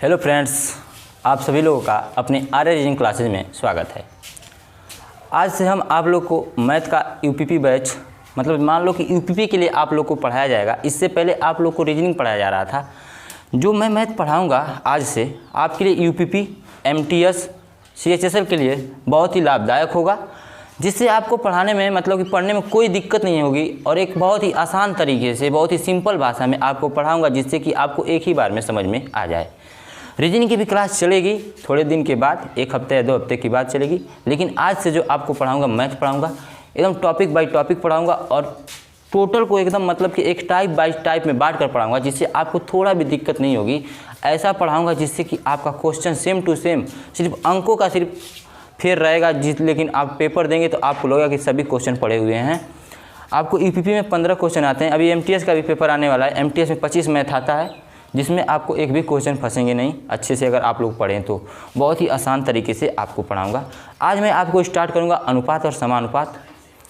Hello friends, आप सभी लोगों का अपने आर्य रीजनिंग क्लासेज में स्वागत है। आज से हम आप लोग को मैथ का यूपीपी बैच, मतलब मान लो कि यूपीपी के लिए आप लोग को पढ़ाया जाएगा। इससे पहले आप लोग को रीजनिंग पढ़ाया जा रहा था। जो मैं मैथ पढ़ाऊंगा आज से आपके लिए यूपीपी, एमटीएस, सीएचएसएल के लिए बहुत ही लाभदायक होगा, जिससे आपको पढ़ाने में मतलब कि पढ़ने में कोई दिक्कत नहीं होगी और एक बहुत ही आसान तरीके से, बहुत ही सिंपल भाषा में आपको पढ़ाऊंगा, जिससे कि आपको एक ही बार में समझ में आ जाए। रीजनिंग की भी क्लास चलेगी थोड़े दिन के बाद, 1 हफ्ते या 2 हफ्ते के बाद चलेगी, लेकिन आज से जो आपको पढ़ाऊंगा मैथ पढ़ाऊंगा, एकदम टॉपिक बाय टॉपिक पढ़ाऊंगा और टोटल को एकदम मतलब कि एक टाइप बाय टाइप में बांट कर पढ़ाऊंगा, जिससे आपको थोड़ा भी दिक्कत नहीं होगी। ऐसा पढ़ाऊंगा जिससे कि आपका क्वेश्चन सेम टू सेम, सिर्फ अंकों का सिर्फ फेर रहेगा, लेकिन आप पेपर देंगे तो आपको लगेगा कि सभी क्वेश्चन पढ़े हुए हैं। आपको यूपीपी में 15 क्वेश्चन आते हैं। अभी एमटीएस का भी पेपर आने वाला है। एमटीएस में 25 मैथ आता है, जिसमें आपको एक भी क्वेश्चन फंसेंगे नहीं। अच्छे से अगर आप लोग पढ़ें तो बहुत ही आसान तरीके से आपको पढ़ाऊंगा। आज मैं आपको स्टार्ट करूंगा अनुपात और समानुपात।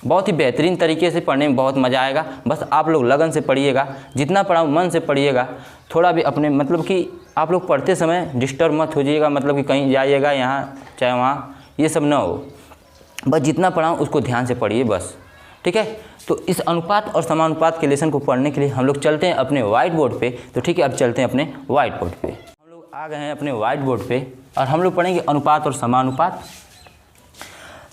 बहुत ही बेहतरीन तरीके से पढ़ने में बहुत मज़ा आएगा। बस आप लोग लगन से पढ़िएगा, जितना पढ़ाऊँ मन से पढ़िएगा। थोड़ा भी अपने मतलब कि आप लोग पढ़ते समय डिस्टर्ब मत हो जाइएगा, मतलब कि कहीं जाइएगा यहाँ चाहे वहाँ, ये सब ना हो। बस जितना पढ़ाऊँ उसको ध्यान से पढ़िए बस, ठीक है। तो इस अनुपात और समानुपात के लेसन को पढ़ने के लिए हम लोग चलते हैं अपने वाइट बोर्ड पे। तो ठीक है, अब चलते हैं अपने वाइट बोर्ड पे। हम लोग आ गए हैं अपने वाइट बोर्ड पे और हम लोग पढ़ेंगे अनुपात और समानुपात,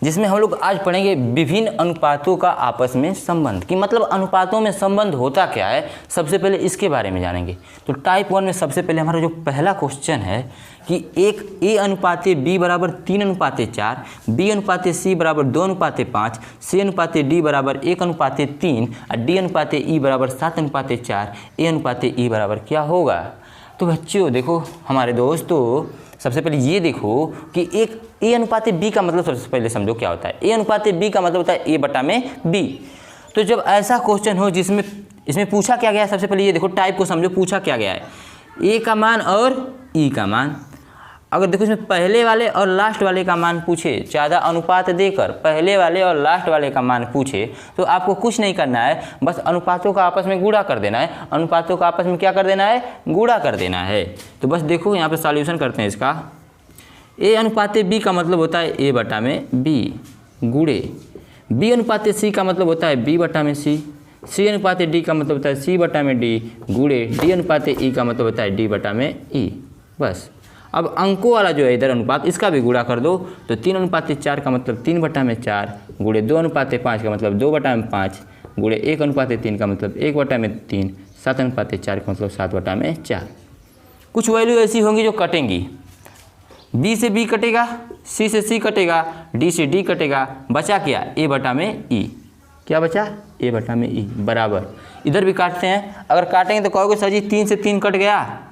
जिसमें हम लोग आज पढ़ेंगे विभिन्न अनुपातों का आपस में संबंध, कि मतलब अनुपातों में संबंध होता क्या है। सबसे पहले इसके बारे में जानेंगे। तो टाइप 1 में सबसे पहले हमारा जो पहला क्वेश्चन है कि एक ए अनुपाते बी बराबर 3:4, बी अनुपाते सी बराबर 2:5, सी अनुपाते डी बराबर 1:3 और डी अनुपाते ई बराबर 7:4, ए अनुपाते ई बराबर क्या होगा। तो बच्चों देखो हमारे दोस्तों, सबसे पहले ये देखो कि एक ए अनुपाते बी का मतलब सबसे पहले समझो क्या होता है। ए अनुपाते बी का मतलब होता है ए बटा में बी। तो जब ऐसा क्वेश्चन हो जिसमें इसमें पूछा क्या गया है, सबसे पहले ये देखो टाइप को समझो, पूछा क्या गया है ए का मान और ई का मान। अगर देखो इसमें पहले वाले और लास्ट वाले का मान पूछे, ज़्यादा अनुपात देकर पहले वाले और लास्ट वाले का मान पूछे, तो आपको कुछ नहीं करना है, बस अनुपातों का आपस में गुणा कर देना है। अनुपातों का आपस में क्या कर देना है, गुणा कर देना है। तो बस देखो यहाँ पे सॉल्यूशन करते हैं इसका। ए अनुपाते बी का मतलब होता है ए बटा में बी गुणे बी अनुपाते सी का मतलब होता है बी बटा में सी, सी अनुपाते डी का मतलब होता है सी बटा में डी गुणे डी अनुपाते ई का मतलब होता है डी बटा में ई। बस अब अंकों वाला जो है इधर अनुपात, इसका भी गुणा कर दो। तो 3:4 का मतलब 3/4 गुणे 2:5 का मतलब 2/5 गुणे 1:3 का मतलब 1/3, 7:4 का मतलब 7/4। कुछ वैल्यू ऐसी होंगी जो कटेंगी। बी से बी कटेगा, सी से सी कटेगा, डी से डी कटेगा, बचा क्या ए बटा में ई। क्या बचा, ए बटा में ई बराबर। इधर भी काटते हैं। अगर काटेंगे तो कहोगे सर जी 3 से 3 कट गया,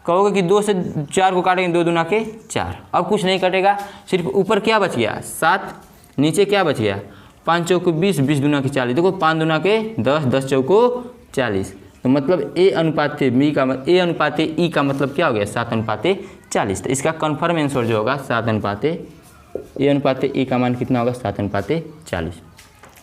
कहोगे कि 2 से 4 को काटेंगे 2 दूना के 4। अब कुछ नहीं कटेगा, सिर्फ ऊपर क्या बच गया 7, नीचे क्या बच गया 5 चौको 20, 20 दूना के 40। देखो 5 दूना के 10, 10 चौको 40। तो मतलब ए अनुपाते बी का ए अनुपाते ई का मतलब क्या हो गया 7:40। तो इसका कन्फर्म आंसर जो होगा 7 ए अनुपाते ई का मान कितना होगा 7:40।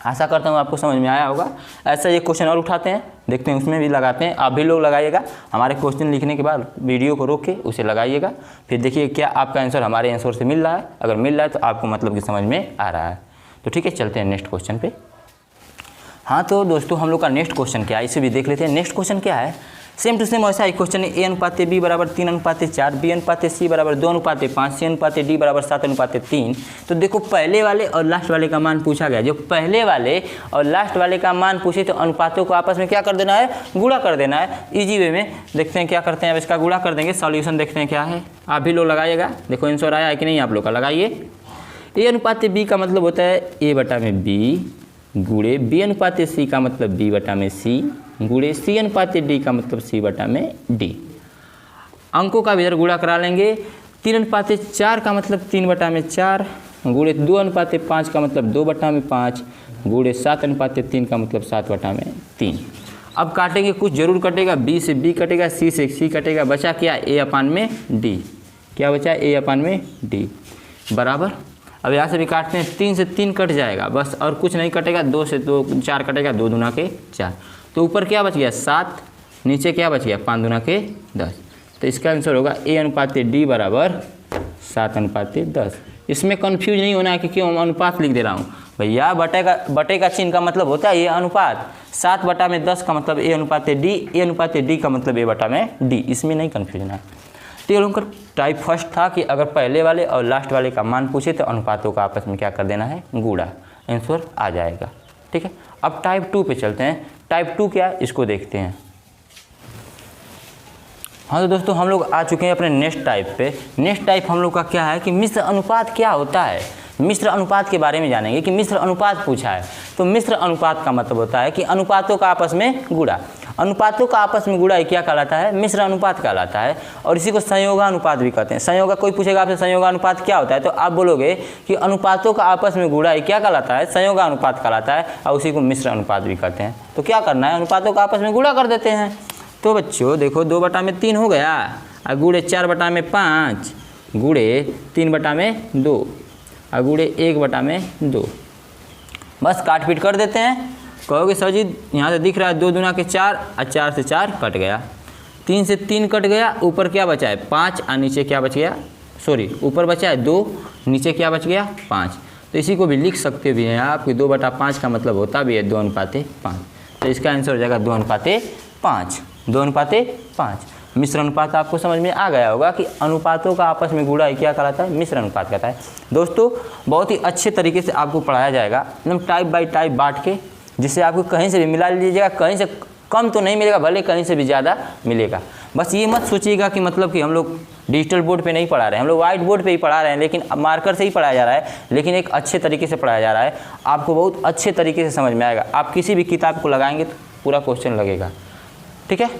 आशा करता हूँ आपको समझ में आया होगा। ऐसा ये क्वेश्चन और उठाते हैं, देखते हैं उसमें भी लगाते हैं। आप भी लोग लगाइएगा, हमारे क्वेश्चन लिखने के बाद वीडियो को रोक के उसे लगाइएगा, फिर देखिए क्या आपका आंसर हमारे आंसर से मिल रहा है। अगर मिल रहा है तो आपको मतलब कि समझ में आ रहा है। तो ठीक है, चलते हैं नेक्स्ट क्वेश्चन पे। हाँ तो दोस्तों हम लोग का नेक्स्ट क्वेश्चन क्या है, इसे भी देख लेते हैं। नेक्स्ट क्वेश्चन क्या है, सेम टू सेम वैसा एक क्वेश्चन है। ए अनुपाते बी बराबर 3:4, बी अनुपाते सी बराबर 2:5, सी अनुपाते डी बराबर 7:3। तो देखो पहले वाले और लास्ट वाले का मान पूछा गया। जो पहले वाले और लास्ट वाले का मान पूछे तो अनुपातों को आपस में क्या कर देना है, गुणा कर देना है। इजी वे में देखते हैं क्या करते हैं। अब इसका गुणा कर देंगे, सॉल्यूशन देखते हैं क्या है। आप भी लोग लगाइएगा, देखो आंसर आया है कि नहीं आप लोग का, लगाइए। ए अनुपाते बी का मतलब होता है ए बटा में बी गुणे बी अनुपाते सी का मतलब बी बटा में सी गुणे सी अनुपाते डी का मतलब सी बटा में डी। अंकों का भी इधर गुणा करा लेंगे। 3:4 का मतलब 3/4 गुणे 2:5 का मतलब 2/5 गुणे 7:3 का मतलब 7/3। अब काटेंगे, कुछ जरूर कटेगा। बी से बी कटेगा, सी से सी कटेगा, बचा क्या ए अपान में डी। क्या बचा ए अपान में डी बराबर। अब यहाँ से भी काटते हैं, 3 से 3 कट जाएगा बस, और कुछ नहीं कटेगा। 2 से 2 4 कटेगा, 2 दूना के 4। तो ऊपर क्या बच गया 7, नीचे क्या बच गया 5 दूना के 10। तो इसका आंसर होगा A/D बराबर 7/10। इसमें कन्फ्यूज नहीं होना है कि क्यों अनुपात लिख दे रहा हूँ भैया, बटे का चिन्ह का मतलब होता है ये अनुपात, 7/10 का मतलब A/D का मतलब A/D, इसमें नहीं कन्फ्यूजन है। तो ये लोगों का टाइप फर्स्ट था कि अगर पहले वाले और लास्ट वाले का मान पूछे तो अनुपातों का आपस में क्या कर देना है, गुणा, आंसर आ जाएगा। ठीक है, अब टाइप 2 पे चलते हैं। टाइप 2 क्या है इसको देखते हैं। हाँ तो दोस्तों हम लोग आ चुके हैं अपने नेक्स्ट टाइप पे। नेक्स्ट टाइप हम लोग का क्या है कि मिश्र अनुपात क्या होता है, मिश्र अनुपात के बारे में जानेंगे कि मिश्र अनुपात पूछा है। तो मिश्र अनुपात का मतलब होता है कि अनुपातों का आपस में गुणा, अनुपातों का आपस में गुणा क्या कहलाता है, मिश्र अनुपात कहलाता है। और इसी को संयोगानुपात भी कहते हैं। संयोग, कोई पूछेगा आपसे संयोगानुपात क्या होता है तो आप बोलोगे कि अनुपातों का आपस में गुणा क्या कहलाता है, संयोगानुपात कहलाता है, और उसी को मिश्र अनुपात भी कहते हैं। तो क्या करना है, अनुपातों का आपस में गुणा कर देते हैं। तो बच्चों देखो 2/3 हो गया, और गुणे 4/5 गुणे 3/2 और गुणे 1/2, बस काट पीट कर देते हैं। कहोगे सर जी यहाँ से दिख रहा है 2 दूना के 4 और 4 से 4 कट गया, 3 से 3 कट गया, ऊपर क्या बचा है 5 और नीचे क्या बच गया, सॉरी ऊपर बचा है 2, नीचे क्या बच गया 5। तो इसी को भी लिख सकते भी हैं आप कि 2/5 का मतलब होता भी है 2:5। तो इसका आंसर हो जाएगा 2:5, 2:5। मिश्र अनुपात आपको समझ में आ गया होगा कि अनुपातों का आपस में गुणा क्या कहलाता है, मिश्र अनुपात कहता है। दोस्तों बहुत ही अच्छे तरीके से आपको पढ़ाया जाएगा, एकदम टाइप बाय टाइप बांट के, जिससे आपको कहीं से भी मिला लीजिएगा, कहीं से कम तो नहीं मिलेगा, भले कहीं से भी ज़्यादा मिलेगा। बस ये मत सोचिएगा कि मतलब कि हम लोग डिजिटल बोर्ड पे नहीं पढ़ा रहे हैं, हम लोग व्हाइट बोर्ड पे ही पढ़ा रहे हैं, लेकिन मार्कर से ही पढ़ाया जा रहा है, लेकिन एक अच्छे तरीके से पढ़ाया जा रहा है, आपको बहुत अच्छे तरीके से समझ में आएगा। आप किसी भी किताब को लगाएंगे तो पूरा क्वेश्चन लगेगा। ठीक है,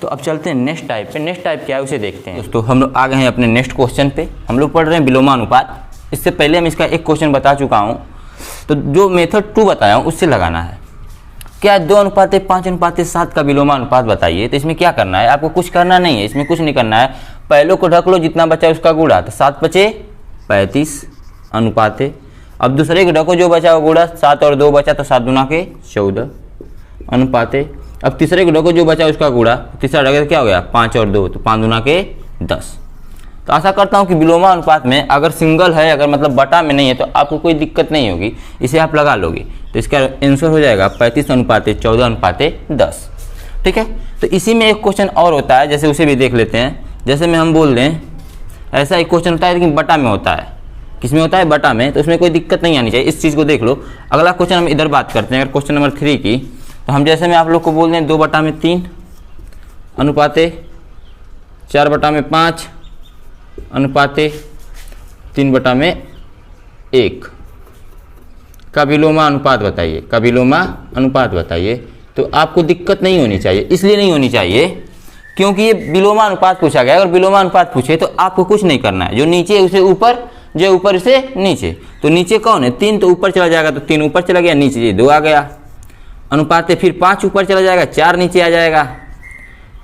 तो अब चलते हैं नेक्स्ट टाइप पे। नेक्स्ट टाइप क्या है उसे देखते हैं। दोस्तों हम लोग आ गए हैं अपने नेक्स्ट क्वेश्चन पे। हम लोग पढ़ रहे हैं विलोमानुपात। इससे पहले हम इसका एक क्वेश्चन बता चुका हूँ, तो जो मेथड 2 बताया हूँ उससे लगाना है। क्या 2:5:7 का विलोमानुपात बताइए। तो इसमें क्या करना है, आपको कुछ करना नहीं है, इसमें कुछ नहीं करना है। पहले को ढक लो, जितना बचा उसका गुणा, तो 7×5 अनुपात। अब दूसरे को ढको, जो बचा वो गुणा, 7 और 2 बचा तो 7 दूना के 14 अनुपात। अब तीसरे को ढको, जो बचा उसका गुणा, तीसरा ढके तो क्या हो गया 5 और 2 तो 5 दूना के 10। तो आशा करता हूँ कि विलोमा अनुपात में अगर सिंगल है, अगर मतलब बटा में नहीं है, तो आपको कोई दिक्कत नहीं होगी, इसे आप लगा लोगे। तो इसका आंसर हो जाएगा 35:14:10। ठीक है, तो इसी में एक क्वेश्चन और होता है, जैसे उसे भी देख लेते हैं। जैसे में हम बोल दें ऐसा एक क्वेश्चन होता है, लेकिन बटा में होता है। किसमें होता है, बटा में, तो उसमें कोई दिक्कत नहीं आनी चाहिए, इस चीज़ को देख लो। अगला क्वेश्चन हम इधर बात करते हैं, अगर क्वेश्चन नंबर 3 की, तो हम जैसे मैं आप लोग को बोल दें 2/3 अनुपात 4/5 अनुपात 3/1 का विलोमा अनुपात बताइए, का विलोमा अनुपात बताइए। तो आपको दिक्कत नहीं होनी चाहिए, इसलिए नहीं होनी चाहिए क्योंकि ये विलोमा अनुपात पूछा गया। अगर विलोमा अनुपात पूछे तो आपको कुछ नहीं करना है, जो नीचे उसे ऊपर, जो ऊपर से नीचे। तो नीचे कौन है 3, तो ऊपर चला जाएगा, तो 3 ऊपर चला गया, नीचे ये 2 आ गया। अनुपात फिर 5 ऊपर चला जाएगा, 4 नीचे आ जाएगा।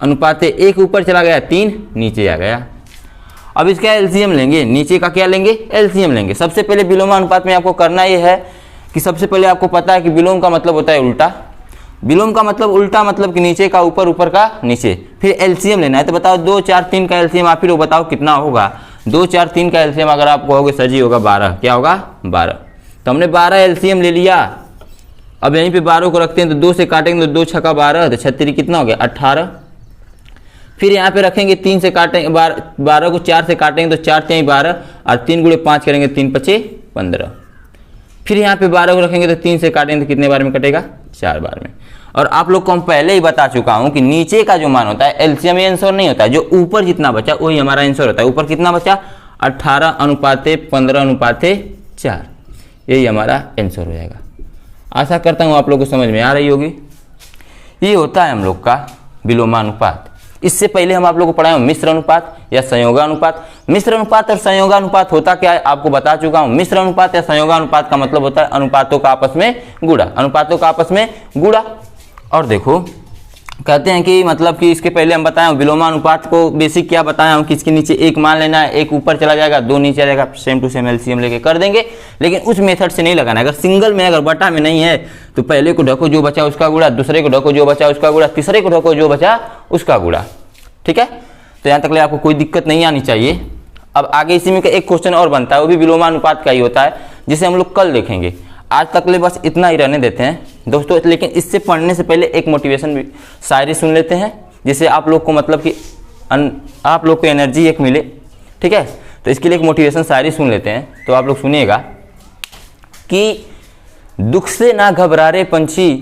अनुपात 1 ऊपर चला गया, 3 नीचे आ गया। अब इसका एलसीएम लेंगे, नीचे का क्या लेंगे, एलसीएम लेंगे। सबसे पहले विलोमा अनुपात में आपको करना ये है कि सबसे पहले आपको पता है कि विलोम का मतलब होता है उल्टा। विलोम का मतलब उल्टा, मतलब कि नीचे का ऊपर, ऊपर का नीचे। फिर एलसीएम लेना है। तो बताओ 2, 4, 3 का एलसीएम आप फिर वो बताओ कितना होगा। 2, 4, 3 का एलसीएम अगर आप कहोगे सर जी होगा 12, क्या होगा 12। तो हमने 12 एलसीएम ले लिया। अब यहीं पे 12 को रखते हैं, तो 2 से काटेंगे तो 2 छक्का 12, तो 36 कितना हो गया 18। फिर यहाँ पे रखेंगे 3 से काटेंगे, 12 को 4 से काटेंगे तो 4 × 12, और 3 × 5 करेंगे 3 × 5 15। फिर यहाँ पे 12 को रखेंगे तो 3 से काटेंगे तो कितने बार में कटेगा 4 बार में। और आप लोग को हम पहले ही बता चुका हूँ कि नीचे का जो मान होता है एलसीएम आंसर नहीं होता है, जो ऊपर जितना बचा वही हमारा आंसर होता है। ऊपर कितना बचा 18:15:4, यही हमारा आंसर हो जाएगा। आशा करता हूँ आप लोग को समझ में आ रही होगी। ये होता है हम लोग का विलोमानुपात। इससे पहले हम आप लोग को पढ़ाए मिश्र अनुपात या संयोगानुपात। मिश्र अनुपात और संयोगानुपात होता क्या है आपको बता चुका हूं। मिश्र अनुपात या संयोगानुपात का मतलब होता है अनुपातों का आपस में गुणा, अनुपातों का आपस में गुणा। और देखो कहते हैं कि मतलब कि इसके पहले हम बताए विलोमानुपात को बेसिक क्या बताया हूं कि इसके नीचे 1 मान लेना है, 1 ऊपर चला जाएगा, 2 नीचे आ जाएगा, सेम टू सेम एलसीएम लेके कर देंगे। लेकिन उस मेथड से नहीं लगाना है। अगर सिंगल में, अगर बटा में नहीं है तो पहले को ढको जो बचा उसका गुणा, दूसरे को ढको जो बचा उसका गुणा, तीसरे को ढको जो बचा उसका गुणा। ठीक है, तो यहाँ तक ले आपको कोई दिक्कत नहीं आनी चाहिए। अब आगे इसी में का एक क्वेश्चन और बनता है, वो भी विलोमानुपात का ही होता है, जिसे हम लोग कल देखेंगे। आज तक ले बस इतना ही रहने देते हैं दोस्तों। लेकिन इससे पढ़ने से पहले एक मोटिवेशन भी शायरी सुन लेते हैं, जिससे आप लोग को मतलब कि आप लोग को एनर्जी एक मिले, ठीक है। तो इसके लिए एक मोटिवेशन शायरी सुन लेते हैं, तो आप लोग सुनिएगा कि दुख से ना घबरा रे पंछी,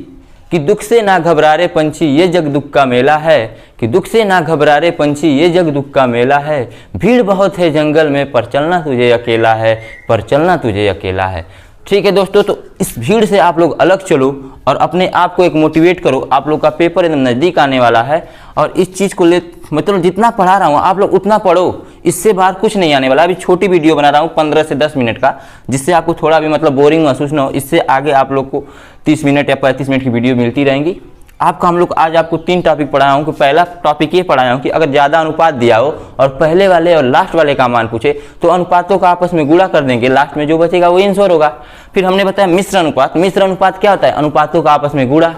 कि दुख से ना घबरा रे पंछी, ये जग दुख का मेला है, कि दुख से ना घबरा रे पंछी, ये जग दुख का मेला है। भीड़ बहुत है जंगल में, पर चलना तुझे अकेला है, पर चलना तुझे अकेला है। ठीक है दोस्तों, तो इस भीड़ से आप लोग अलग चलो और अपने आप को एक मोटिवेट करो। आप लोग का पेपर एकदम नज़दीक आने वाला है और इस चीज़ को ले मतलब जितना पढ़ा रहा हूँ आप लोग उतना पढ़ो, इससे बाहर कुछ नहीं आने वाला। अभी छोटी वीडियो बना रहा हूँ 15 से 10 मिनट का, जिससे आपको थोड़ा भी मतलब बोरिंग महसूस ना हो। इससे आगे आप लोग को 30 मिनट या 35 मिनट की वीडियो मिलती रहेंगी। आपका हम लोग आज आपको 3 टॉपिक पढ़ाया हूँ। कि पहला टॉपिक ये पढ़ाया हूँ कि अगर ज़्यादा अनुपात दिया हो और पहले वाले और लास्ट वाले का मान पूछे तो अनुपातों का आपस में गुणा कर देंगे, लास्ट में जो बचेगा वो आंसर होगा। फिर हमने बताया मिश्र अनुपात। मिश्र अनुपात क्या होता है? अनुपातों का आपस में गुणा।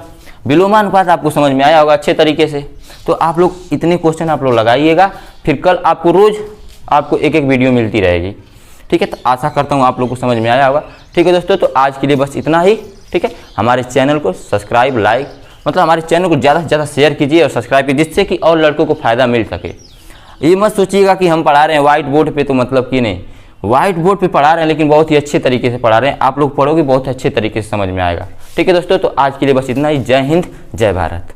विलोमानुपात आपको समझ में आया होगा अच्छे तरीके से। तो आप लोग इतने क्वेश्चन आप लोग लगाइएगा, फिर कल आपको रोज़ आपको एक एक वीडियो मिलती रहेगी, ठीक है। तो आशा करता हूँ आप लोग को समझ में आया होगा। ठीक है दोस्तों, तो आज के लिए बस इतना ही, ठीक है। हमारे चैनल को सब्सक्राइब, लाइक मतलब हमारे चैनल को ज़्यादा से ज़्यादा शेयर कीजिए और सब्सक्राइब कीजिए, जिससे कि और लड़कों को फ़ायदा मिल सके। ये मत सोचिएगा कि हम पढ़ा रहे हैं व्हाइट बोर्ड पे, तो मतलब कि नहीं, व्हाइट बोर्ड पे पढ़ा रहे हैं लेकिन बहुत ही अच्छे तरीके से पढ़ा रहे हैं। आप लोग पढ़ोगे बहुत अच्छे तरीके से समझ में आएगा। ठीक है दोस्तों, तो आज के लिए बस इतना ही। जय हिंद, जय भारत।